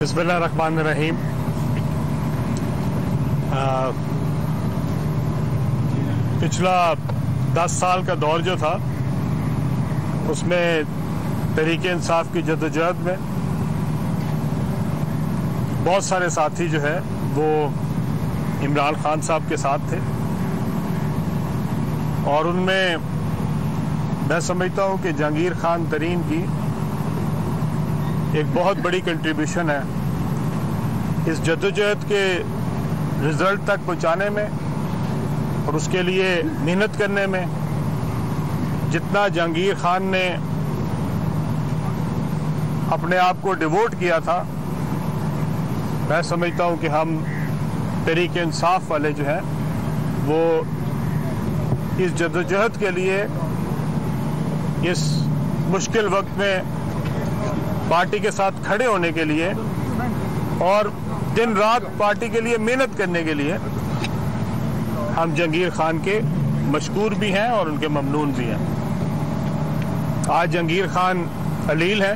बिस्मिल्लाहिर्रहमानिर्रहीम। पिछला 10 साल का दौर जो था उसमें तहरीक इंसाफ की जद्दोजहद में बहुत सारे साथी जो है वो इमरान खान साहब के साथ थे और उनमें मैं समझता हूँ कि जहांगीर खान तरीन की एक बहुत बड़ी कंट्रीब्यूशन है इस जद्दोजहद के रिजल्ट तक पहुँचाने में और उसके लिए मेहनत करने में। जितना जहांगीर खान ने अपने आप को डिवोट किया था, मैं समझता हूं कि हम तहरीक इंसाफ वाले जो हैं वो इस जद्दोजहद के लिए इस मुश्किल वक्त में पार्टी के साथ खड़े होने के लिए और दिन रात पार्टी के लिए मेहनत करने के लिए हम जहांगीर खान के मशकूर भी हैं और उनके ममनून भी हैं। आज जहांगीर खान अलील है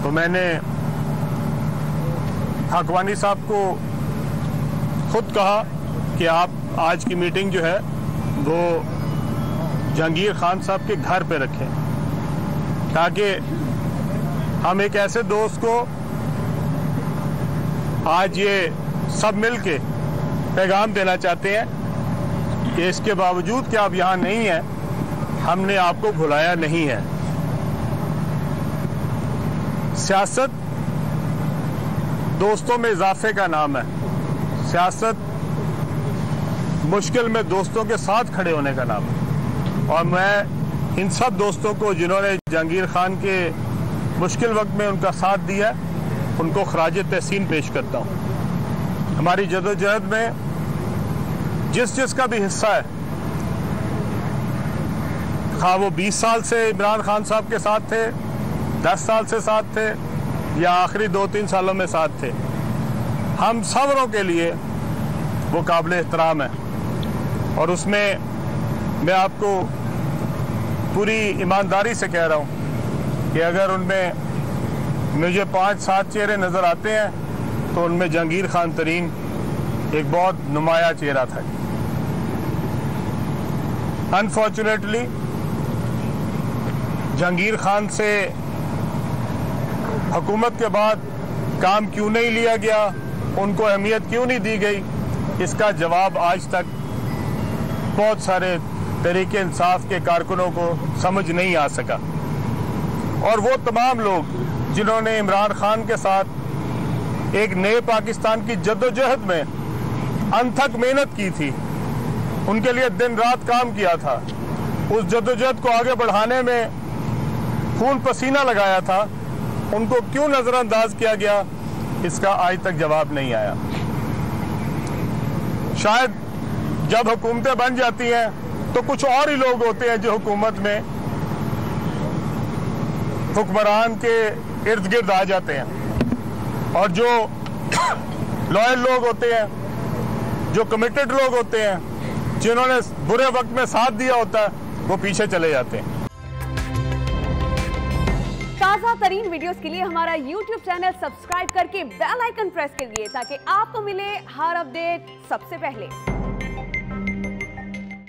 तो मैंने हकवानी साहब को खुद कहा कि आप आज की मीटिंग जो है वो जहांगीर खान साहब के घर पे रखें ताकि हम एक ऐसे दोस्त को आज ये सब मिलके पैगाम देना चाहते हैं कि इसके बावजूद कि आप यहाँ नहीं हैं, हमने आपको भुलाया नहीं है। सियासत दोस्तों में इजाफे का नाम है। सियासत मुश्किल में दोस्तों के साथ खड़े होने का नाम है और मैं इन सब दोस्तों को जिन्होंने जहांगीर खान के मुश्किल वक्त में उनका साथ दिया उनको खराज तहसीन पेश करता हूँ। हमारी जद्दोजहद में जिस का भी हिस्सा है, खा वो 20 साल से इमरान खान साहब के साथ थे, 10 साल से साथ थे या आखिरी 2-3 सालों में साथ थे, हम सबरों के लिए वो काबिल एहतराम है। और उसमें मैं आपको पूरी ईमानदारी से कह रहा हूँ कि अगर उनमें मुझे 5-7 चेहरे नज़र आते हैं तो उनमें जहांगीर खान तरीन एक बहुत नुमाया चेहरा था। अनफॉर्चुनेटली जहांगीर खान से हुकूमत के बाद काम क्यों नहीं लिया गया, उनको अहमियत क्यों नहीं दी गई, इसका जवाब आज तक बहुत सारे तहरीक इंसाफ के कारकुनों को समझ नहीं आ सका। और वो तमाम लोग जिन्होंने इमरान खान के साथ एक नए पाकिस्तान की जद्दोजहद में अनथक मेहनत की थी, उनके लिए दिन रात काम किया था, उस जद्दोजहद को आगे बढ़ाने में खून पसीना लगाया था, उनको क्यों नजरअंदाज किया गया, इसका आज तक जवाब नहीं आया। शायद जब हुकूमतें बन जाती हैं तो कुछ और ही लोग होते हैं जो हुकूमत में हुक्मरान के इर्द गिर्द आ जाते हैं और जो लॉयल लोग होते हैं, जो कमिटेड लोग होते हैं, जिन्होंने बुरे वक्त में साथ दिया होता है, वो पीछे चले जाते हैं। ताजा तरीन वीडियोस के लिए हमारा YouTube चैनल सब्सक्राइब करके बेल आइकन प्रेस करिए ताकि आपको मिले हर अपडेट सबसे पहले।